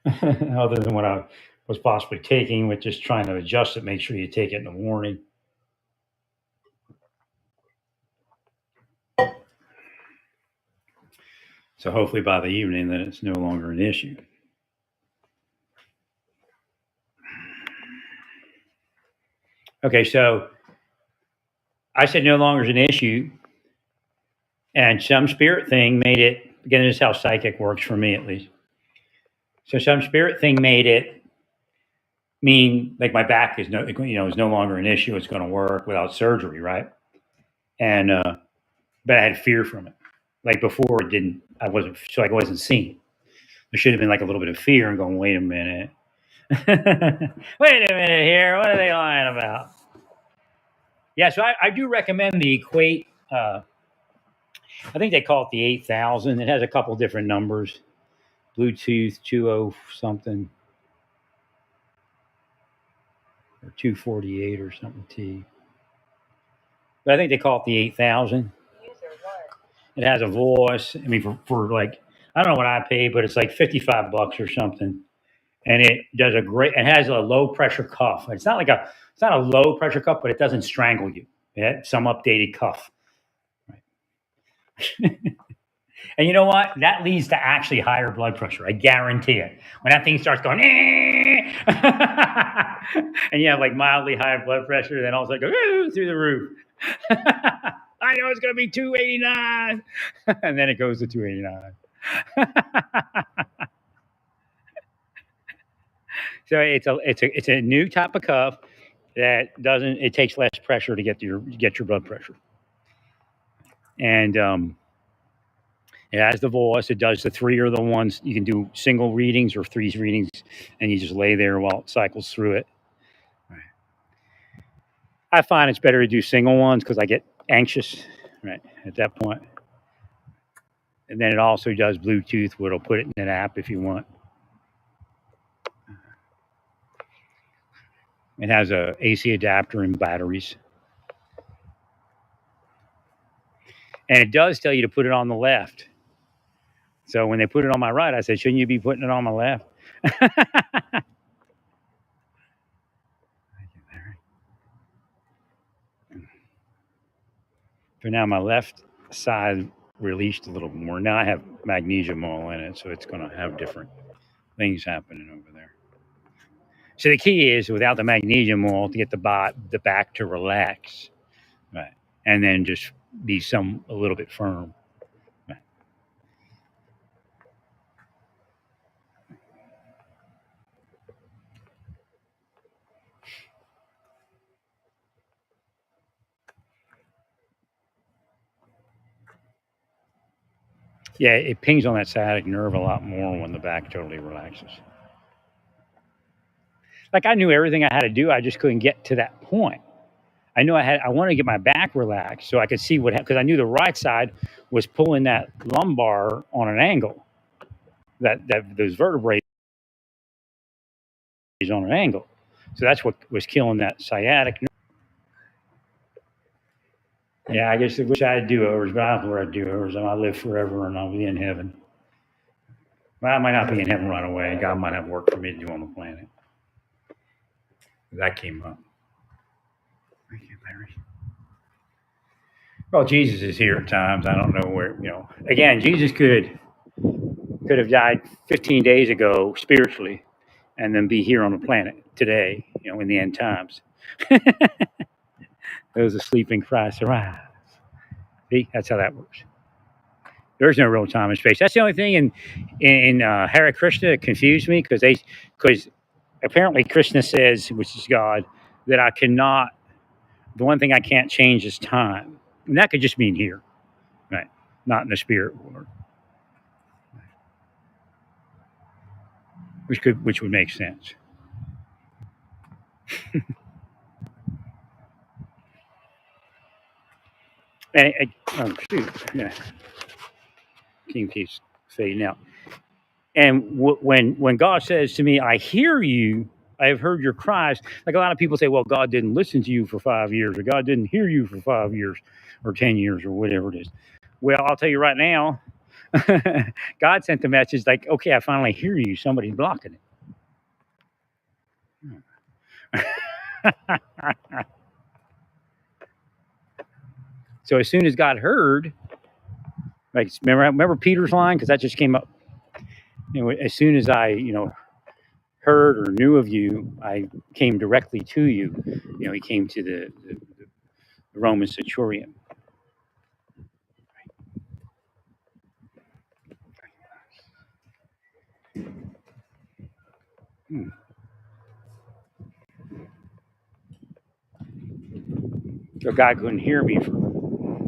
other than what I was possibly taking, with just trying to adjust it, make sure you take it in the morning. So hopefully by the evening, then it's no longer an issue. Okay, so I said no longer is an issue, and some spirit thing made it. Again, this is how psychic works for me, at least. So some spirit thing made it mean like my back is is no longer an issue. It's going to work without surgery, right? And but I had fear from it. Like before, it didn't. I wasn't seeing. There should have been like a little bit of fear and going, wait a minute, wait a minute here. What are they lying about? Yeah, so I do recommend the Equate. I think they call it the 8000. It has a couple different numbers. Bluetooth 20 something or 248 or something T. But I think they call it the 8000. It has a voice. I mean, for like, I don't know what I paid, but it's like $55 or something. And it does it has a low pressure cuff. It's not a low pressure cuff, but it doesn't strangle you. It has some updated cuff. Right. And you know what? That leads to actually higher blood pressure. I guarantee it. When that thing starts going, and you have like mildly high blood pressure, then all of a sudden it goes through the roof. I know it's going to be 289, and then it goes to 289. So it's a new type of cuff that doesn't. It takes less pressure to get your blood pressure, and it has the voice. It does the 3 or the ones. You can do single readings or 3 readings, and you just lay there while it cycles through it. Right. I find it's better to do single ones because I get anxious, right, at that point. And then it also does Bluetooth, where it'll put it in an app if you want. It has a AC adapter and batteries. And it does tell you to put it on the left. So when they put it on my right, I said, shouldn't you be putting it on my left? For now, my left side released a little more. Now I have magnesium oil in it, so it's going to have different things happening over there. So the key is, without the magnesium oil, to get the back to relax, right, and then just be a little bit firm. Right. Yeah, it pings on that sciatic nerve a lot more when the back totally relaxes. Like I knew everything I had to do, I just couldn't get to that point. I knew I wanted to get my back relaxed so I could see because I knew the right side was pulling that lumbar on an angle, that those vertebrae on an angle. So that's what was killing that sciatic nerve. Yeah, I guess I wish I had do-overs, but I don't know where I'd do-overs. I live forever and I'll be in heaven. Well, I might not be in heaven right away. God might have work for me to do on the planet. That came up. Thank you, Larry. Well, Jesus is here at times. I don't know where, Again, Jesus could have died 15 days ago spiritually and then be here on the planet today, in the end times. Those asleep in Christ arise. See, that's how that works. There's no real time and space. That's the only thing in Hare Krishna that confused me, because apparently Krishna says, which is God, that the one thing I can't change is time. And that could just mean here, right? Not in the spirit world. Which would make sense. And yeah, King Peace fading out. And when God says to me, "I hear you," I have heard your cries. Like a lot of people say, "Well, God didn't listen to you for 5 years, or God didn't hear you for 5 years, or 10 years, or whatever it is." Well, I'll tell you right now, God sent the message like, okay, I finally hear you. Somebody's blocking it. So as soon as God heard, like remember Peter's line, because that just came up. As soon as I heard or knew of you, I came directly to you. He came to the Roman centurion. Hmm. So God couldn't hear me for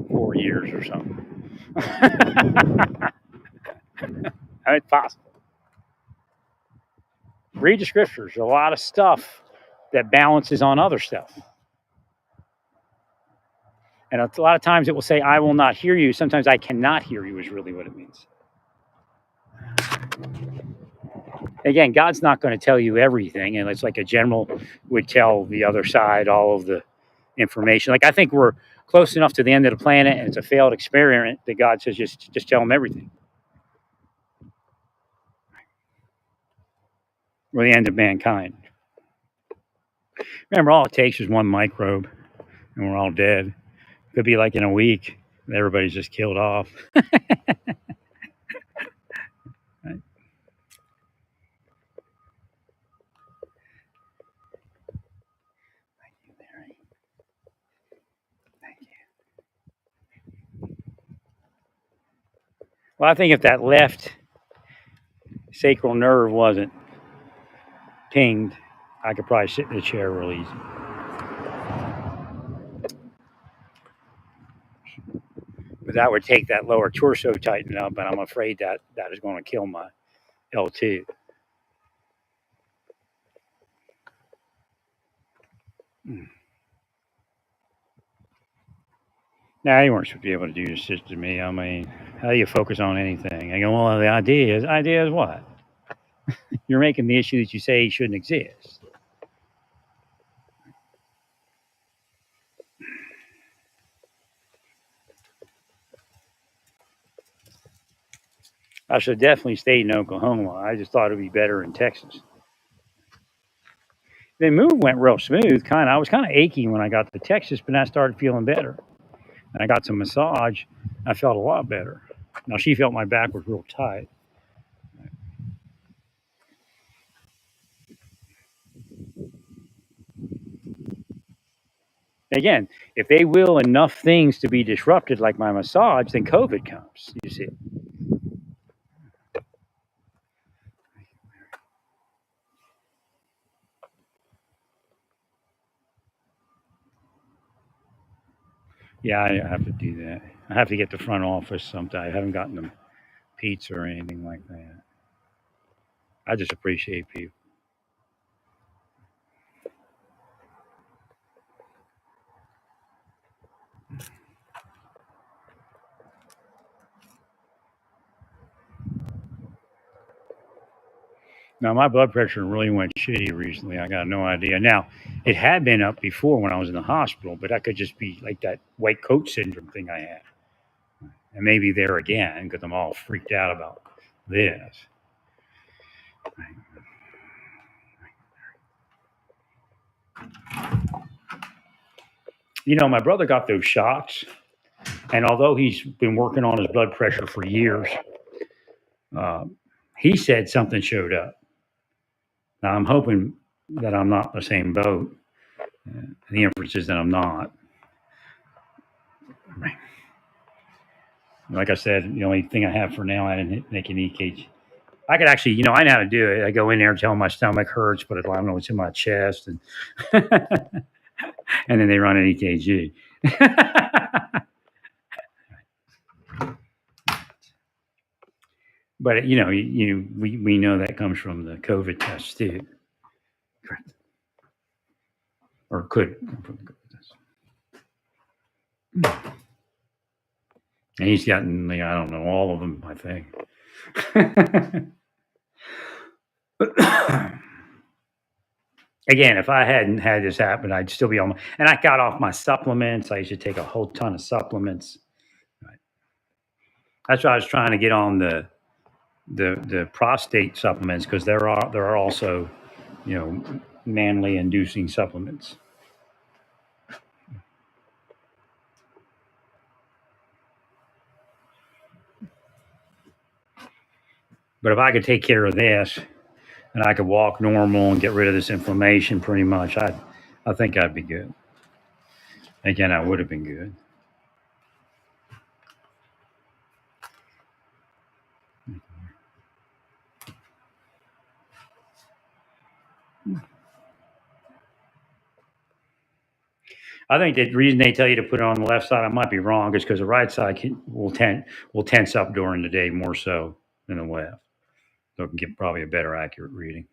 4 years or something. It's possible. Read the scriptures. There's a lot of stuff that balances on other stuff. And a lot of times it will say, I will not hear you. Sometimes I cannot hear you is really what it means. Again, God's not going to tell you everything. And it's like a general would tell the other side all of the information. Like I think we're close enough to the end of the planet and it's a failed experiment that God says, just tell them everything. We're the end of mankind. Remember, all it takes is one microbe and we're all dead. Could be like in a week, everybody's just killed off. Right? Thank you, Larry. Thank you. Well, I think if that left sacral nerve wasn't pinged, I could probably sit in the chair real easy. But that would take that lower torso tighten up, and I'm afraid that is going to kill my L2. Now, you weren't supposed to be able to do this to me. I mean, how do you focus on anything? I go, well, the idea is what? You're making the issue that you say shouldn't exist. I should definitely stay in Oklahoma. I just thought it'd be better in Texas. The move went real smooth. I was kind of achy when I got to Texas, but I started feeling better. And I got some massage. I felt a lot better. Now she felt my back was real tight. Again, if they will enough things to be disrupted, like my massage, then COVID comes. You see. Yeah, I have to do that. I have to get the front office sometime. I haven't gotten them pizza or anything like that. I just appreciate people. Now, my blood pressure really went shitty recently. I got no idea. Now, it had been up before when I was in the hospital, but that could just be like that white coat syndrome thing I had. And maybe there again, because I'm all freaked out about this. My brother got those shots, and although he's been working on his blood pressure for years, he said something showed up. Now, I'm hoping that I'm not in the same boat. The inference is that I'm not. Like I said, the only thing I have for now, I didn't make an EKG. I could actually, I know how to do it. I go in there and tell them my stomach hurts, but I don't know what's in my chest, and and then they run an EKG. But we know that comes from the COVID test too, or could come from the COVID test. And he's gotten, I don't know, all of them, I think. Again, if I hadn't had this happen, I'd still be on. And I got off my supplements. I used to take a whole ton of supplements. That's why I was trying to get on the prostate supplements because there are also, you know, manly inducing supplements. But if I could take care of this and I could walk normal and get rid of this inflammation pretty much, I think I'd be good. Again, I would have been good. I think the reason they tell you to put it on the left side, I might be wrong, is because the right side will tense up during the day more so than the left. So it can get probably a better accurate reading.